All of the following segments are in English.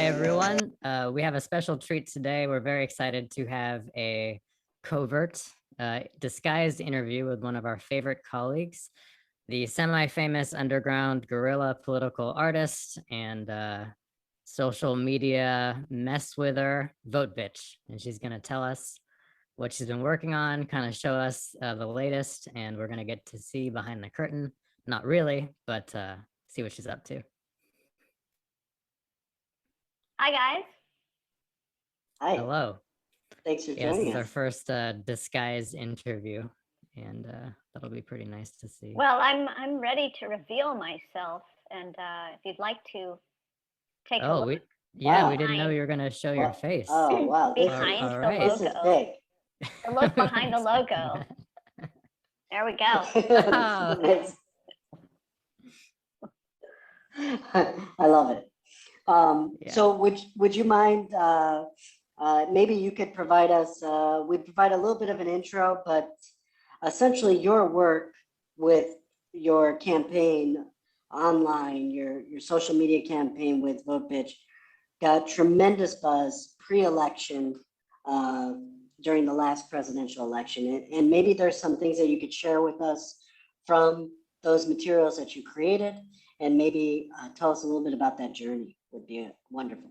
Hi, everyone. We have a special treat today. We're very excited to have a covert, disguised interview with one of our favorite colleagues, the semi-famous underground guerrilla political artist and social media mess with her, VoteBitch. And she's going to tell us what she's been working on, kind of show us the latest, and we're going to get to see behind the curtain. Not really, but see what she's up to. Hi, guys. Hi. Hello. Thanks for Yes, joining this is us. our first disguise interview, and that'll be pretty nice to see. Well, I'm ready to reveal myself, and if you'd like to take a look. We Wow. didn't know you were gonna show your face. Oh, wow. Behind all the right. This is logo. big. The look behind the logo. There we go. Nice. I love it. Yeah. So would you mind, maybe you could provide us, we provide a little bit of an intro, but essentially your work with your campaign online, your social media campaign with VoteBitch got tremendous buzz pre-election during the last presidential election. And maybe there's some things that you could share with us from those materials that you created, and maybe tell us a little bit about that journey. Would be wonderful.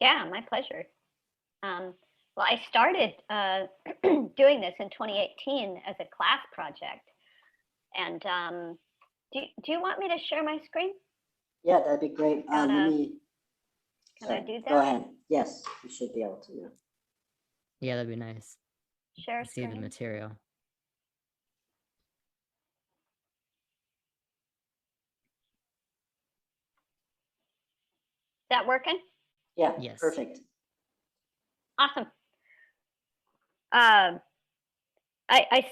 Yeah, my pleasure. Well, I started doing this in 2018 as a class project. And do you want me to share my screen? Yeah, that'd be great. Can I do that? Go ahead. Yes, you should be able to now. Yeah, that'd be nice. Share See the screen. material. Is that working? Yeah, Yes. perfect. Awesome. I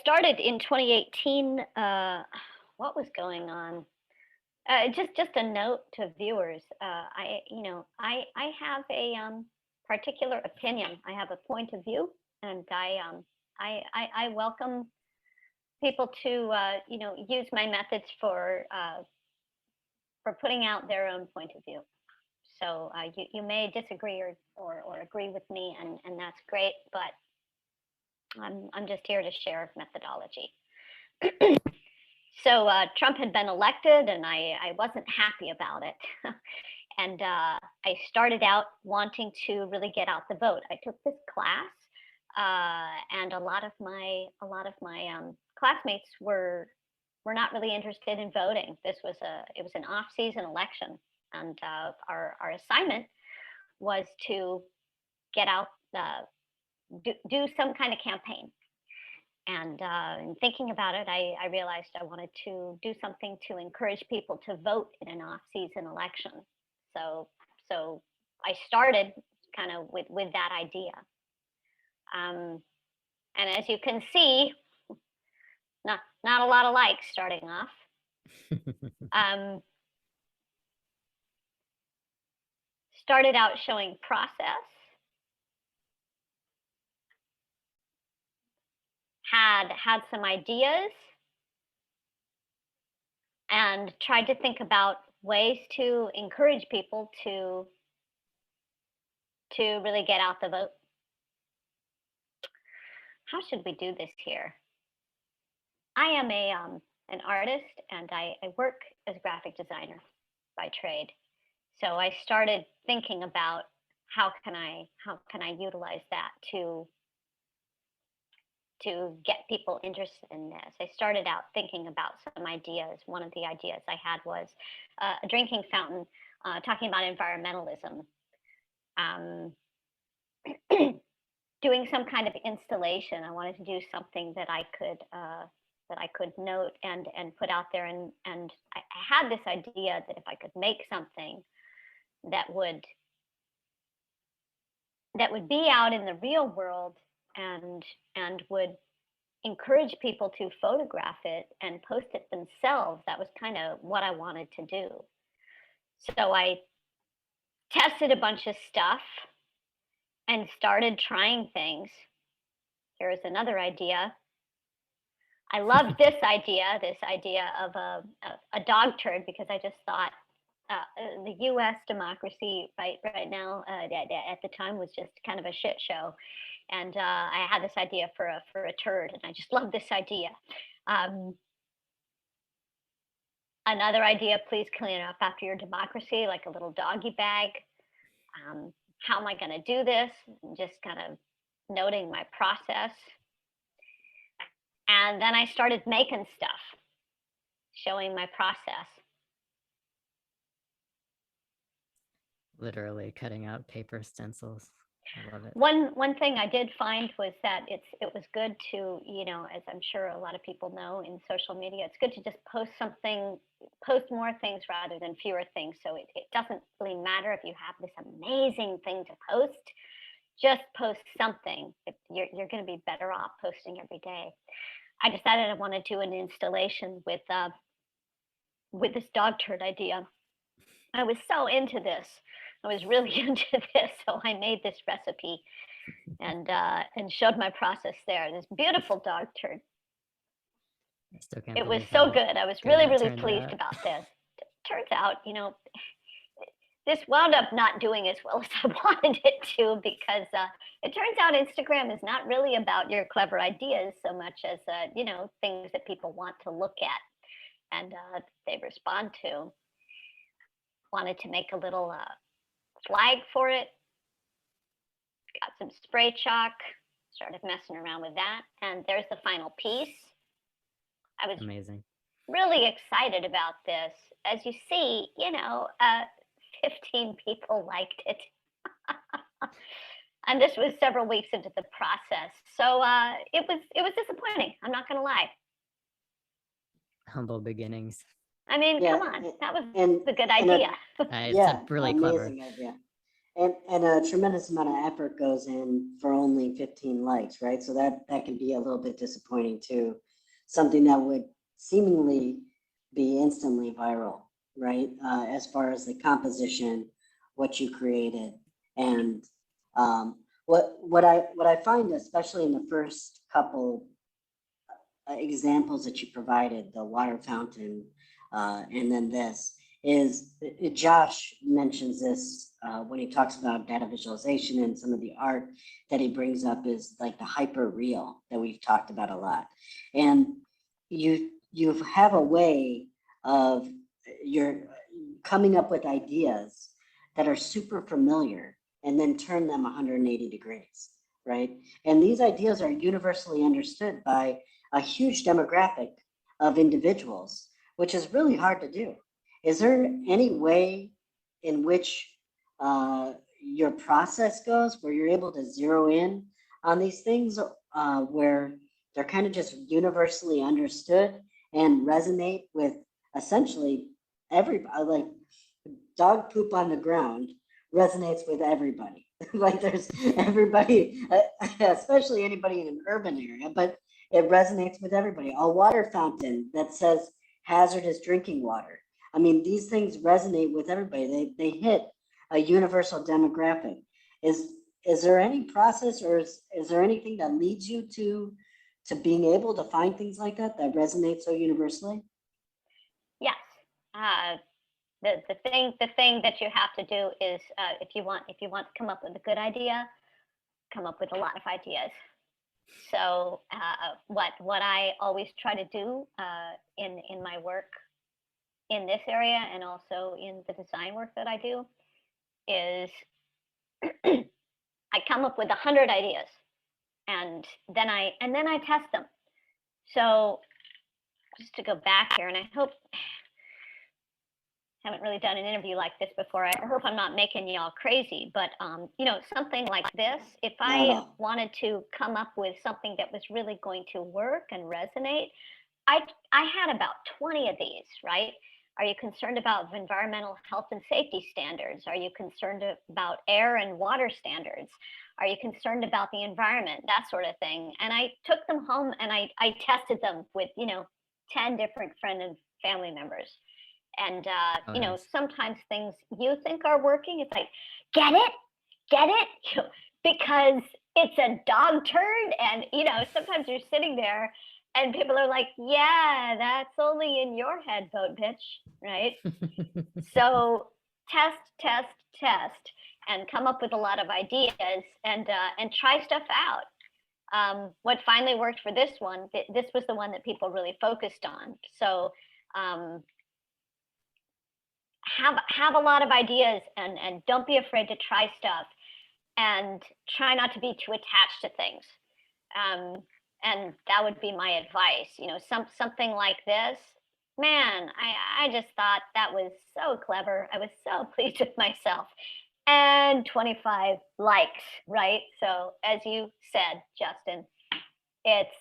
started in 2018. What was going on? Just a note to viewers. I have a particular opinion. I have a point of view, and I welcome people to use my methods for putting out their own point of view. So you may disagree or agree with me, and that's great. But I'm just here to share methodology. So Trump had been elected, and I wasn't happy about it. And I started out wanting to really get out the vote. I took this class, and a lot of my classmates were not really interested in voting. It was an off-season election, and our assignment was to get out, do some kind of campaign. And in thinking about it, I realized I wanted to do something to encourage people to vote in an off-season election. So I started kind of with that idea. And as you can see, not a lot of likes starting off. Started out showing process. Had some ideas, and tried to think about ways to encourage people to really get out the vote. How should we do this here? I am an artist, and I work as a graphic designer by trade. So I started thinking about how can I utilize that to get people interested in this. I started out thinking about some ideas. One of the ideas I had was a drinking fountain, talking about environmentalism, doing some kind of installation. I wanted to do something that I could note and put out there. And I had this idea that if I could make something that would be out in the real world and would encourage people to photograph it and post it themselves, that was kind of what I wanted to do. So I tested a bunch of stuff and started trying things. Here's another idea. I loved this idea of a dog turd, because I just thought the U.S. democracy right now at the time was just kind of a shit show, and I had this idea for a turd, and I just love this idea. Another idea: please clean up after your democracy, like a little doggy bag. How am I going to do this? Just kind of noting my process, and then I started making stuff, showing my process. Literally cutting out paper stencils. I love it. One thing I did find was that it was good to, as I'm sure a lot of people know in social media, it's good to just post more things rather than fewer things. So it doesn't really matter if you have this amazing thing to post, just post something. You're going to be better off posting every day. I decided I want to do an installation with this dog turd idea. I was so into this. I was really into this, so I made this recipe and showed my process there. This beautiful dog turd. I still can't It was believe so how good. I was good really, that really turned pleased out. about this. Turns out, this wound up not doing as well as I wanted it to, because it turns out Instagram is not really about your clever ideas so much as, things that people want to look at and they respond to. Wanted to make a little flag for it. Got some spray chalk, started messing around with that, and there's the final piece. I was Amazing. really excited about this. As you see, 15 people liked it. And this was several weeks into the process. So it was disappointing. I'm not going to lie. Humble beginnings. I mean, Yeah, come on. That was and a good and a- idea. It's Yeah, really clever. amazing idea. And a tremendous amount of effort goes in for only 15 likes, right? So that can be a little bit disappointing too. Something that would seemingly be instantly viral, right? As far as the composition, what you created, and what I find, especially in the first couple examples that you provided, the water fountain, and then this is Josh mentions this when he talks about data visualization, and some of the art that he brings up is like the hyper real that we've talked about a lot. And you have a way of you're coming up with ideas that are super familiar and then turn them 180 degrees, right? And these ideas are universally understood by a huge demographic of individuals, which is really hard to do. Is there any way in which your process goes where you're able to zero in on these things where they're kind of just universally understood and resonate with essentially everybody? Like dog poop on the ground resonates with everybody. Like there's everybody, especially anybody in an urban area, but it resonates with everybody. A water fountain that says hazardous drinking water. I mean, these things resonate with everybody. They hit a universal demographic. Is there any process, or is there anything that leads you to being able to find things like that resonate so universally? Yes. The thing that you have to do is if you want to come up with a good idea, come up with a lot of ideas. So what I always try to do in my work in this area, and also in the design work that I do, is I come up with 100 ideas, and then I test them. So just to go back here, and I hope haven't really done an interview like this before. I hope I'm not making y'all crazy, but something like this, if I wanted to come up with something that was really going to work and resonate, I had about 20 of these, right? Are you concerned about environmental health and safety standards? Are you concerned about air and water standards? Are you concerned about the environment? That sort of thing. And I took them home and I tested them with, 10 different friend and family members. And, Nice. sometimes things you think are working, it's like, get it? Because it's a dog turd. And, sometimes you're sitting there And people are like, yeah, that's only in your head, VoteBitch, right? So test, test, test, and come up with a lot of ideas and try stuff out. What finally worked for this one, this was the one that people really focused on. So have a lot of ideas and don't be afraid to try stuff and try not to be too attached to things. And that would be my advice. You know, something like this, man, I just thought that was so clever. I was so pleased with myself. And 25 likes, right? So as you said, Justin, it's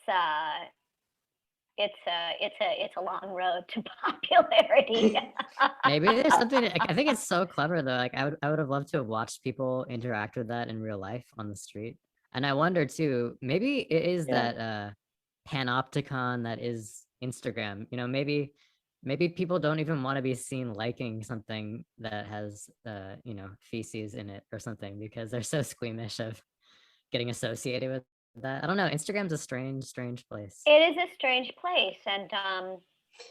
it's a long road to popularity. Maybe there's something, I think it's so clever though. Like I would have loved to have watched people interact with that in real life on the street. And I wonder too, maybe it is Yeah. that panopticon that is Instagram. You know, maybe people don't even want to be seen liking something that has you know, feces in it or something because they're so squeamish of getting associated with that. I don't know. Instagram's a strange place. It is a strange place, and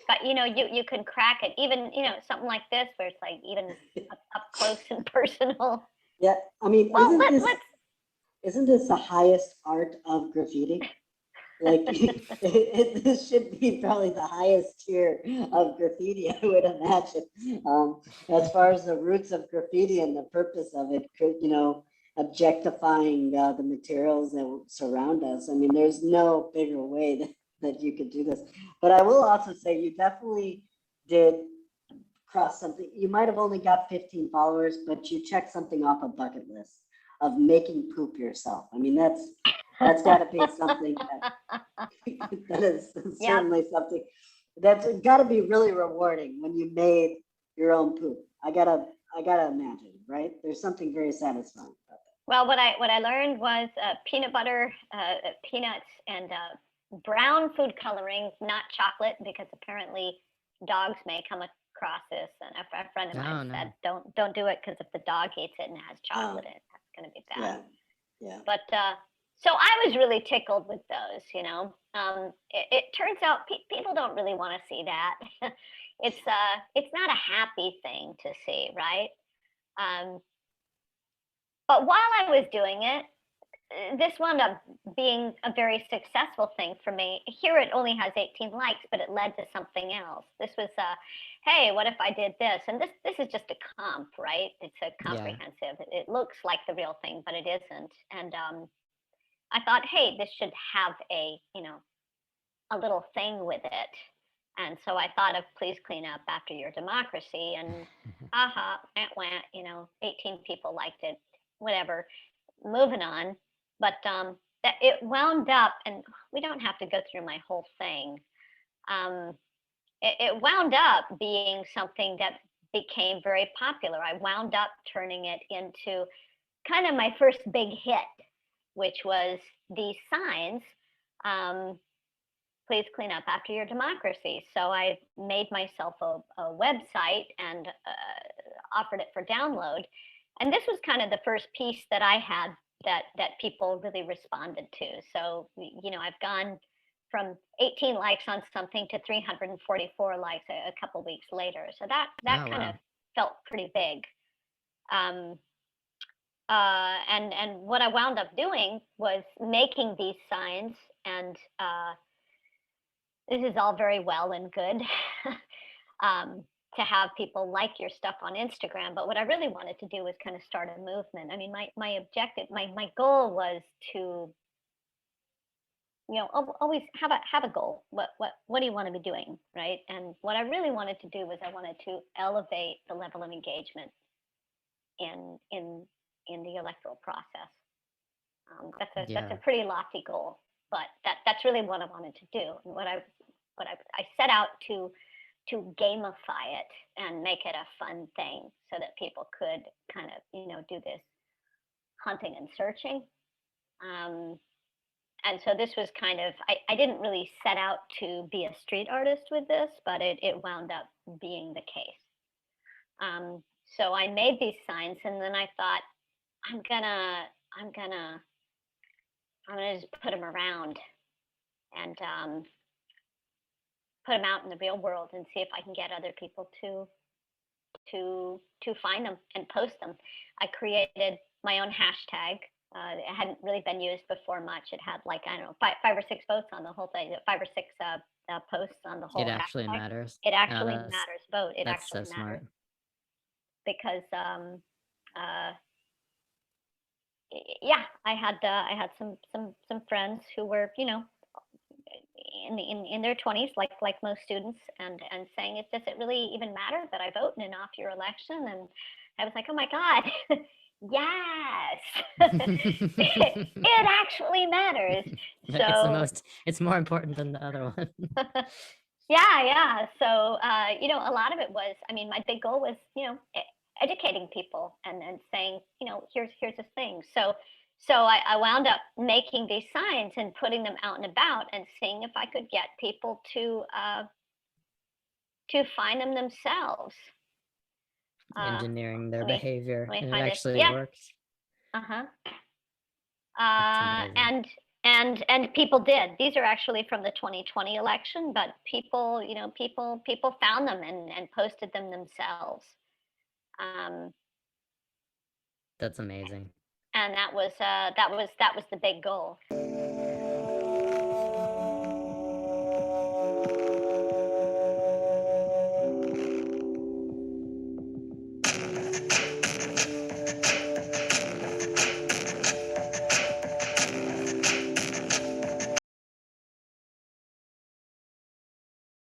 but you know, you can crack it. Even, you know, something like this where it's like even up close and personal. Yeah, I mean, Well, let's isn't this the highest art of graffiti? Like, this should be probably the highest tier of graffiti, I would imagine. As far as the roots of graffiti and the purpose of it, you know, objectifying the materials that surround us. I mean, there's no bigger way that you could do this. But I will also say you definitely did cross something. You might have only got 15 followers, but you checked something off a bucket list of making poop yourself. I mean, that's got to be something that is certainly something that's got to be really rewarding when you made your own poop. I gotta imagine, right? There's something very satisfying about that. Well, what I learned was peanut butter, peanuts, and brown food coloring, not chocolate, because apparently dogs may come across this. And a friend of mine said, don't do it, because if the dog eats it and it has chocolate in it, that's going to be bad. Yeah. But so I was really tickled with those. You know, it turns out people don't really want to see that. It's not a happy thing to see, right? But while I was doing it, this wound up being a very successful thing for me. Here it only has 18 likes, but it led to something else. This was hey, what if I did this? And this is just a comp, right? It's a comprehensive. It looks like the real thing, but it isn't. And I thought, hey, this should have a, you know, a little thing with it. And so I thought of please clean up after your democracy, and you know, 18 people liked it, whatever, moving on. But that it wound up, and we don't have to go through my whole thing. It wound up being something that became very popular. I wound up turning it into kind of my first big hit, which was these signs. Please clean up after your democracy. So I made myself a website and offered it for download. And this was kind of the first piece that I had that people really responded to. So, you know, I've gone from 18 likes on something to 344 likes a couple weeks later. So that kind of felt pretty big. And what I wound up doing was making these signs, and this is all very well and good to have people like your stuff on Instagram. But what I really wanted to do was kind of start a movement. I mean, my objective, my goal was to, you know, always have a goal. What do you want to be doing, right? And what I really wanted to do was I wanted to elevate the level of engagement in the electoral process. That's a pretty lofty goal, but that's really what I wanted to do. And what I set out to gamify it and make it a fun thing so that people could kind of, you know, do this hunting and searching. And so this was kind of, I didn't really set out to be a street artist with this, but it wound up being the case. So I made these signs, and then I thought, I'm gonna just put them around, and put them out in the real world and see if I can get other people to find them and post them. I created my own hashtag. It hadn't really been used before much. It had like, I don't know, five or six votes on the whole thing, 5 or 6 posts on the whole It actually hashtag. matters. It No, actually that's matters. Vote. It that's so actually matters smart. because yeah, I had some friends who were, you know, in their 20s, like most students, and saying, does it really even matter that I vote in an off-year election? And I was like, oh my God, yes, it actually matters. Like, it's the So most, it's more important than the other one. yeah. So you know, a lot of it was, I mean, my big goal was, you know, educating people and saying, you know, here's this thing. So I wound up making these signs and putting them out and about and seeing if I could get people to find them themselves. Engineering their let me behavior, let me and it find it. actually Yeah. worked. Uh-huh. That's amazing. And people did. These are actually from the 2020 election, but people, you know, people found them and posted them themselves. That's amazing. And that was the big goal.